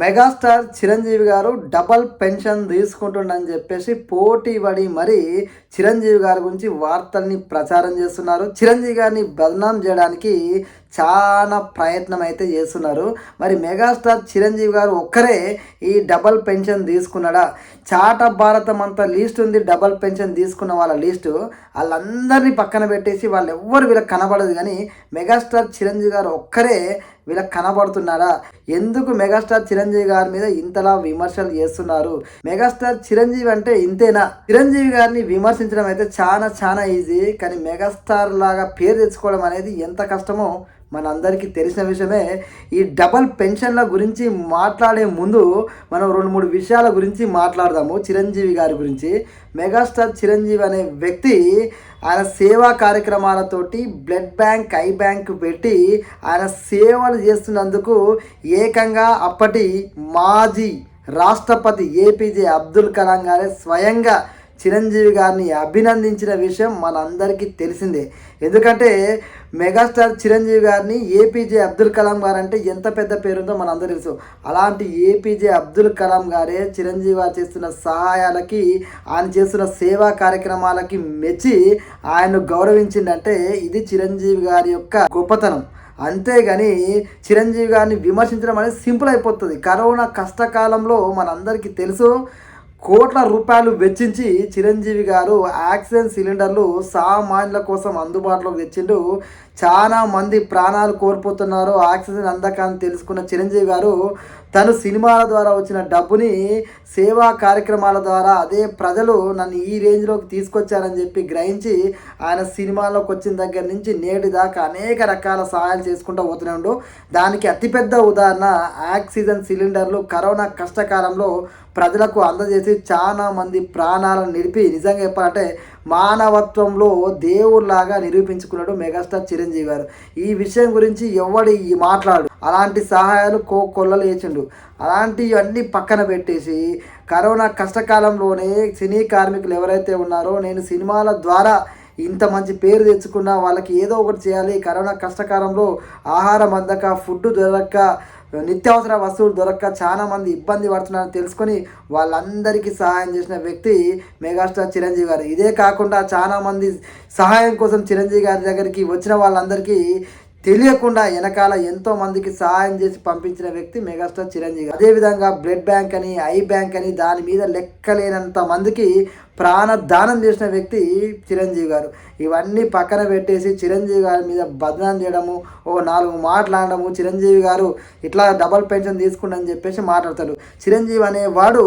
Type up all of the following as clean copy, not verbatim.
Megastar Chiranjeevi గారు double pension తీసుకుంటుండని చెప్పేసి పోటీ పడి మరి చిరంజీవి గారి గురించి వార్తల్ని ప్రచారం చేస్తున్నారు. చిరంజీవి గారిని బదనాం చేయడానికి చాలా ప్రయత్నం అయితే చేస్తున్నారు. మరి మెగాస్టార్ చిరంజీవి గారు ఒక్కరే ఈ డబల్ పెన్షన్ తీసుకున్నాడా? చాట భారతం అంతా లీస్ట్ ఉంది. డబల్ పెన్షన్ తీసుకున్న వాళ్ళ లీస్టు వాళ్ళందరినీ పక్కన పెట్టేసి వాళ్ళు ఎవ్వరు వీళ్ళకి కనబడదు. కానీ మెగాస్టార్ చిరంజీవి గారు ఒక్కరే వీళ్ళకి కనబడుతున్నారా? ఎందుకు మెగాస్టార్ చిరంజీవి గారి మీద ఇంతలా విమర్శలు చేస్తున్నారు? మెగాస్టార్ చిరంజీవి అంటే ఇంతేనా? చిరంజీవి గారిని విమర్శించడం అయితే చాలా చాలా ఈజీ, కానీ మెగాస్టార్ లాగా పేరు తెచ్చుకోవడం అనేది ఎంత కష్టమో మనందరికీ తెలిసిన విషయమే. ఈ డబల్ పెన్షన్ల గురించి మాట్లాడే ముందు మనం 2-3 విషయాల గురించి మాట్లాడదాము. చిరంజీవి గారి గురించి. మెగాస్టార్ చిరంజీవి అనే వ్యక్తి ఆయన సేవా కార్యక్రమాలతోటి బ్లడ్ బ్యాంక్, ఐ బ్యాంక్ పెట్టి ఆయన సేవలు చేస్తున్నందుకు ఏకంగా అప్పటి మాజీ రాష్ట్రపతి ఏపీజే అబ్దుల్ కలాం గారే స్వయంగా చిరంజీవి గారిని అభినందించిన విషయం మనందరికీ తెలిసిందే. ఎందుకంటే మెగాస్టార్ చిరంజీవి గారిని ఏపీజే అబ్దుల్ కలాం గారు అంటే ఎంత పెద్ద పేరుందో మనందరూ తెలుసు. అలాంటి ఏపీజే అబ్దుల్ కలాం గారే చిరంజీవి గారు చేస్తున్న సహాయాలకి, ఆయన చేస్తున్న సేవా కార్యక్రమాలకి మెచ్చి ఆయన్ను గౌరవించిందంటే ఇది చిరంజీవి గారి యొక్క గొప్పతనం. అంతేగాని చిరంజీవి గారిని విమర్శించడం అనేది సింపుల్ అయిపోతుంది. కరోనా కష్టకాలంలో మనందరికీ తెలుసు, కోట్ల రూపాయలు వెచ్చించి చిరంజీవి గారు ఆక్సిజన్ సిలిండర్లు సామాన్యుల కోసం అందుబాటులోకి తెచ్చిండు. చాలా మంది ప్రాణాలు కోల్పోతున్నారు ఆక్సిజన్ అందక అని తెలుసుకున్న చిరంజీవి గారు తను సినిమాల ద్వారా వచ్చిన డబ్బుని సేవా కార్యక్రమాల ద్వారా అదే ప్రజలు నన్ను ఈ రేంజ్లోకి తీసుకొచ్చారని చెప్పి గ్రహించి ఆయన సినిమాలోకి వచ్చిన దగ్గర నుంచి నేటి దాకా అనేక రకాల సహాయాలు చేసుకుంటూ పోతూనే ఉండు. దానికి అతిపెద్ద ఉదాహరణ ఆక్సిజన్ సిలిండర్లు కరోనా కష్టకాలంలో ప్రజలకు అందజేసి చాలా మంది ప్రాణాలను నిలిపి నిజంగా చెప్పాలంటే మానవత్వంలో దేవుళ్లాగా నిరూపించుకున్నాడు మెగాస్టార్ చిరంజీవి గారు. ఈ విషయం గురించి ఎవడు మాట్లాడు. అలాంటి సహాయాలు కొల్లలు వేసిండు. అలాంటివన్నీ పక్కన పెట్టేసి కరోనా కష్టకాలంలోనే సినీ కార్మికులు ఎవరైతే ఉన్నారో నేను సినిమాల ద్వారా ఇంత మంచి పేరు తెచ్చుకున్న వాళ్ళకి ఏదో ఒకటి చేయాలి, కరోనా కష్టకాలంలో ఆహారం అందక, ఫుడ్ దొరక్క, నిత్యావసర వస్తువులు దొరక్క చాలామంది ఇబ్బంది పడుతున్నారని తెలుసుకొని వాళ్ళందరికీ సహాయం చేసిన వ్యక్తి మెగాస్టార్ చిరంజీవి గారు. ఇదే కాకుండా చాలామంది సహాయం కోసం చిరంజీవి గారి దగ్గరికి వచ్చిన వాళ్ళందరికీ తెలియకుండా వెనకాల ఎంతో మందికి సహాయం చేసి పంపించిన వ్యక్తి మెగాస్టార్ చిరంజీవి. అదేవిధంగా బ్లడ్ బ్యాంక్ అని, ఐ బ్యాంక్ అని దాని మీద లెక్కలేనంత మందికి ప్రాణదానం చేసిన వ్యక్తి చిరంజీవి గారు. ఇవన్నీ పక్కన పెట్టేసి చిరంజీవి గారి మీద బదనాం చేయడము, 4 మాట్లాడడము, చిరంజీవి గారు ఇట్లా డబల్ పెన్షన్ తీసుకుండని చెప్పేసి మాట్లాడతాడు. చిరంజీవి అనేవాడు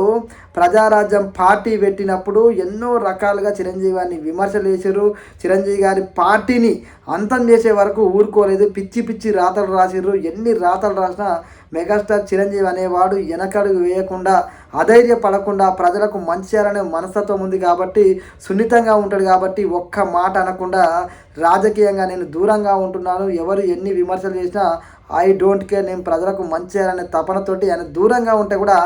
ప్రజారాజ్యం పార్టీ పెట్టినప్పుడు ఎన్నో రకాలుగా చిరంజీవి గారిని విమర్శలు చేశారు. చిరంజీవి గారి పార్టీని అంతం చేసే వరకు ఊరుకోలేదు. పిచ్చి పిచ్చి రాతలు రాసిర్రు. ఎన్ని రాతలు రాసినా మెగాస్టార్ చిరంజీవి అనేవాడు వెనకడుగు వేయకుండా, అధైర్యపడకుండా, ప్రజలకు మంచి చేయాలనే మనస్తత్వం ఉంది కాబట్టి, సున్నితంగా ఉంటాడు కాబట్టి ఒక్క మాట అనకుండా రాజకీయంగా నేను దూరంగా ఉంటున్నాను, ఎవరు ఎన్ని విమర్శలు చేసినా ఐ డోంట్ కేర్, నేను ప్రజలకు మంచి చేయాలనే తపనతోటి ఆయన దూరంగా ఉంటే కూడా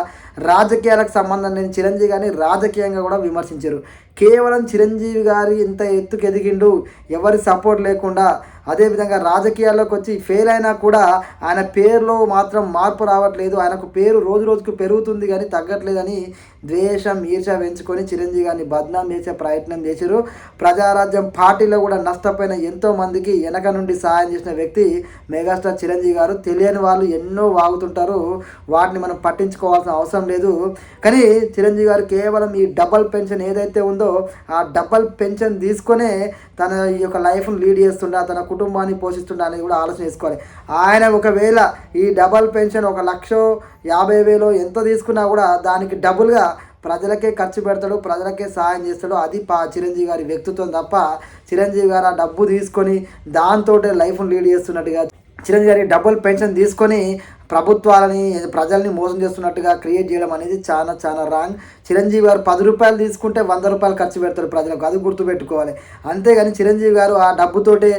రాజకీయాలకు సంబంధం లేని చిరంజీవి గారిని రాజకీయంగా కూడా విమర్శించారు. కేవలం చిరంజీవి గారి ఇంత ఎత్తుకు ఎదిగిండు ఎవరి సపోర్ట్ లేకుండా, అదేవిధంగా రాజకీయాల్లోకి వచ్చి ఫెయిల్ అయినా కూడా ఆయన పేరులో మాత్రం మార్పు రావట్లేదు, ఆయనకు పేరు రోజు రోజుకు పెరుగుతుంది కానీ తగ్గట్లేదని ద్వేషం, ఈర్ష పెంచుకొని చిరంజీవి గారిని బద్నాం చేసే ప్రయత్నం చేశారు. ప్రజారాజ్యం పార్టీలో కూడా నష్టపోయిన ఎంతో మందికి వెనక నుండి సహాయం చేసిన వ్యక్తి మెగాస్టార్ చిరంజీవి గారు. తెలియని వాళ్ళు ఎన్నో వాగుతుంటారు, వాటిని మనం పట్టించుకోవాల్సిన అవసరం లేదు. కానీ చిరంజీవి గారు కేవలం ఈ డబల్ పెన్షన్ ఏదైతే ఉందో ఆ డబల్ పెన్షన్ తీసుకొనే తన ఈ యొక్క లైఫ్ను లీడ్ చేస్తుండా, తన కుటుంబాన్ని పోషిస్తుండా అనేది కూడా ఆలోచన చేసుకోవాలి. ఆయన ఒకవేళ ఈ డబల్ పెన్షన్ 1,50,000 ఎంత తీసుకున్నా కూడా దానికి డబుల్గా ప్రజలకే ఖర్చు పెడతాడు, ప్రజలకే సహాయం చేస్తాడు. అది చిరంజీవి గారి వ్యక్తిత్వం తప్ప చిరంజీవి గారు ఆ డబ్బు తీసుకొని దాంతో లైఫ్ను లీడ్ చేస్తున్నట్టుగా, చిరంజీవి గారి డబుల్ పెన్షన్ తీసుకొని ప్రభుత్వాలని, ప్రజల్ని మోసం చేస్తున్నట్టుగా క్రియేట్ చేయడం అనేది చాలా చాలా రాంగ్. చిరంజీవి గారు 10 రూపాయలు తీసుకుంటే 100 రూపాయలు ఖర్చు పెడతారు ప్రజలకు, అది గుర్తుపెట్టుకోవాలి. అంతేగాని చిరంజీవి గారు ఆ డబ్బుతోటే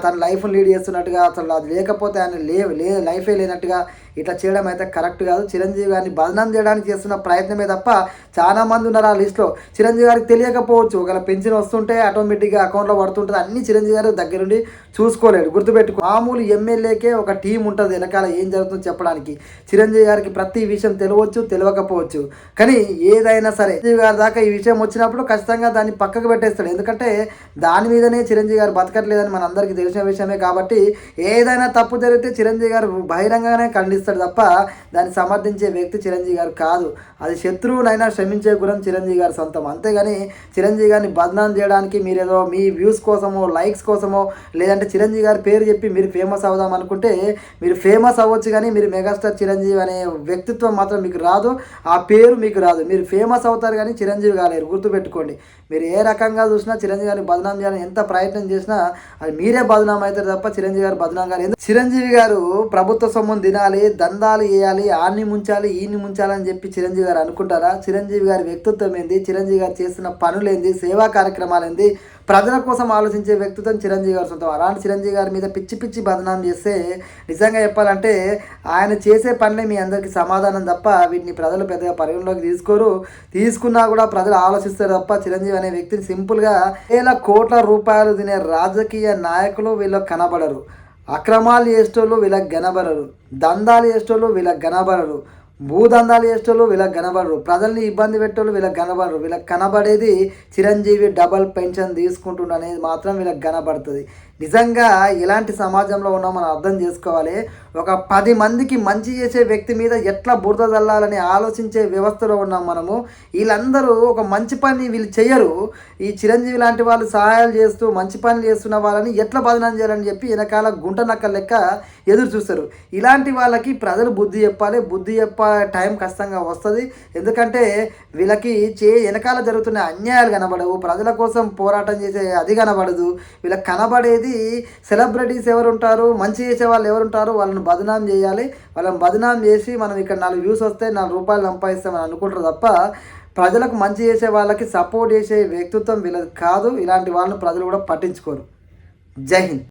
తన లైఫ్ని లీడ్ చేస్తున్నట్టుగా, అసలు అది లేకపోతే ఆయన లైఫే లేనట్టుగా ఇట్లా చేయడం అయితే కరెక్ట్ కాదు. చిరంజీవి గారిని బదనాం చేయడానికి చేస్తున్న ప్రయత్నమే తప్ప చాలా మంది ఉన్నారు ఆ లిస్ట్లో. చిరంజీవి గారికి తెలియకపోవచ్చు, ఒకవేళ పెన్షన్ వస్తుంటే ఆటోమేటిక్గా అకౌంట్లో పడుతుంటుంది, అన్ని చిరంజీవి గారు దగ్గరుండి చూసుకోలేడు. గుర్తుపెట్టుకో, మామూలు ఎమ్మెల్యేకే ఒక టీం ఉంటుంది వెనకాల ఏం జరుగుతుందో చెప్పడానికి. చిరంజీవి గారికి ప్రతి విషయం తెలియవచ్చు, తెలియకపోవచ్చు, కానీ ఏదైనా సరే చిరంజీవి గారి దాకా ఈ విషయం వచ్చినప్పుడు ఖచ్చితంగా దాన్ని పక్కకు పెట్టేస్తాడు. ఎందుకంటే దాని మీదనే చిరంజీవి గారు బతకట్లేదని మన అందరికీ తెలిసిన విషయమే. కాబట్టి ఏదైనా తప్పు జరిగితే చిరంజీవి గారు బహిరంగంగానే ఖండిస్తాడు తప్ప దాన్ని సమర్థించే వ్యక్తి చిరంజీవి గారు కాదు. అది శత్రువునైనా క్షమించే గుణం చిరంజీవి గారి సొంతం. అంతేగాని చిరంజీవి గారిని బదనాం చేయడానికి మీరేదో మీ వ్యూస్ కోసమో లైక్స్ కోసమో లేదంటే చిరంజీవి గారి పేరు చెప్పి మీరు ఫేమస్ అవుదాం అనుకుంటే మీరు ఫేమస్ అవ్వచ్చు, కానీ మీరు మెగాస్టార్ చిరంజీవి అనే వ్యక్తిత్వం మాత్రం మీకు రాదు, ఆ పేరు మీకు రాదు. మీరు ఫేమస్ అవుతారు కానీ చిరంజీవి కాలేరు. గుర్తుపెట్టుకోండి, మీరు ఏ రకంగా చూసినా చిరంజీవి గారిని బదనాం చేయాలని ఎంత ప్రయత్నం చేసినా అది మీరే బదనాం అవుతారు తప్ప చిరంజీవి గారు బదనాం కాదు. చిరంజీవి గారు ప్రభుత్వ సొమ్మును తినాలి, దందాలు వేయాలి, ఆన్ని ముంచాలి ఈయన్ని ముంచాలని చెప్పి చిరంజీవి గారు అనుకుంటారా? చిరంజీవి గారి వ్యక్తిత్వం ఏంది, చిరంజీవి గారు చేస్తున్న పనులేంది, సేవా కార్యక్రమాలు ఏంది, ప్రజల కోసం ఆలోచించే వ్యక్తిత్వం చిరంజీవి గారు సొంతం. అలాంటి చిరంజీవి గారి మీద పిచ్చి పిచ్చి బదనాం చేస్తే నిజంగా చెప్పాలంటే ఆయన చేసే పనులే మీ అందరికీ సమాధానం తప్ప వీటిని ప్రజలు పెద్దగా పరిగణలోకి తీసుకోరు. తీసుకున్నా కూడా ప్రజలు ఆలోచిస్తారు తప్ప చిరంజీవి అనే వ్యక్తిని సింపుల్గా వేల కోట్ల రూపాయలు తినే రాజకీయ నాయకులు వీళ్ళకి కనబడరు. అక్రమాలు చేసేటోళ్ళు వీళ్ళకి కనబడరు, దందాలు చేసేటోళ్ళు వీళ్ళకి కనబడరు, భూదందాలు చేసేటోళ్ళు వీళ్ళకి కనబడరు, ప్రజల్ని ఇబ్బంది పెట్టేళ్ళు వీళ్ళకి కనబడరు. వీళ్ళకి కనబడేది చిరంజీవి డబల్ పెన్షన్ తీసుకుంటుండ అనేది మాత్రం వీళ్ళకి కనబడుతుంది. నిజంగా ఇలాంటి సమాజంలో ఉన్నాం మనం అర్థం చేసుకోవాలి. ఒక 10 మందికి మంచి చేసే వ్యక్తి మీద ఎట్లా బురద చల్లాలని ఆలోచించే వ్యవస్థలో ఉన్నాం మనము. వీళ్ళందరూ ఒక మంచి పని వీళ్ళు చేయరు. ఈ చిరంజీవి లాంటి వాళ్ళు సహాయాలు చేస్తూ మంచి పనులు చేస్తున్న వాళ్ళని ఎట్లా బదనాం చేయాలని చెప్పి వెనకాల గుంట నక్క లెక్క ఎదురు చూస్తారు. ఇలాంటి వాళ్ళకి ప్రజలు బుద్ధి చెప్పాలి. బుద్ధి చెప్పే టైం ఖచ్చితంగా వస్తుంది. ఎందుకంటే వీళ్ళకి వెనకాల జరుగుతున్న అన్యాయాలు కనబడవు, ప్రజల కోసం పోరాటం చేసే అది కనబడదు. వీళ్ళకి కనబడేది సెలబ్రిటీస్ ఎవరు ఉంటారు, మంచి చేసే వాళ్ళు ఎవరు ఉంటారు, వాళ్ళని బదనాం చేయాలి. వాళ్ళని బదనాం చేసి మనం ఇక్కడ 4 వ్యూస్ వస్తే 4 రూపాయలు సంపాదిస్తామని అనుకుంటారు తప్ప ప్రజలకు మంచి చేసే వాళ్ళకి సపోర్ట్ చేసే వ్యక్తిత్వం వీళ్ళది కాదు. ఇలాంటి వాళ్ళని ప్రజలు కూడా పట్టించుకోరు. జై హింద్.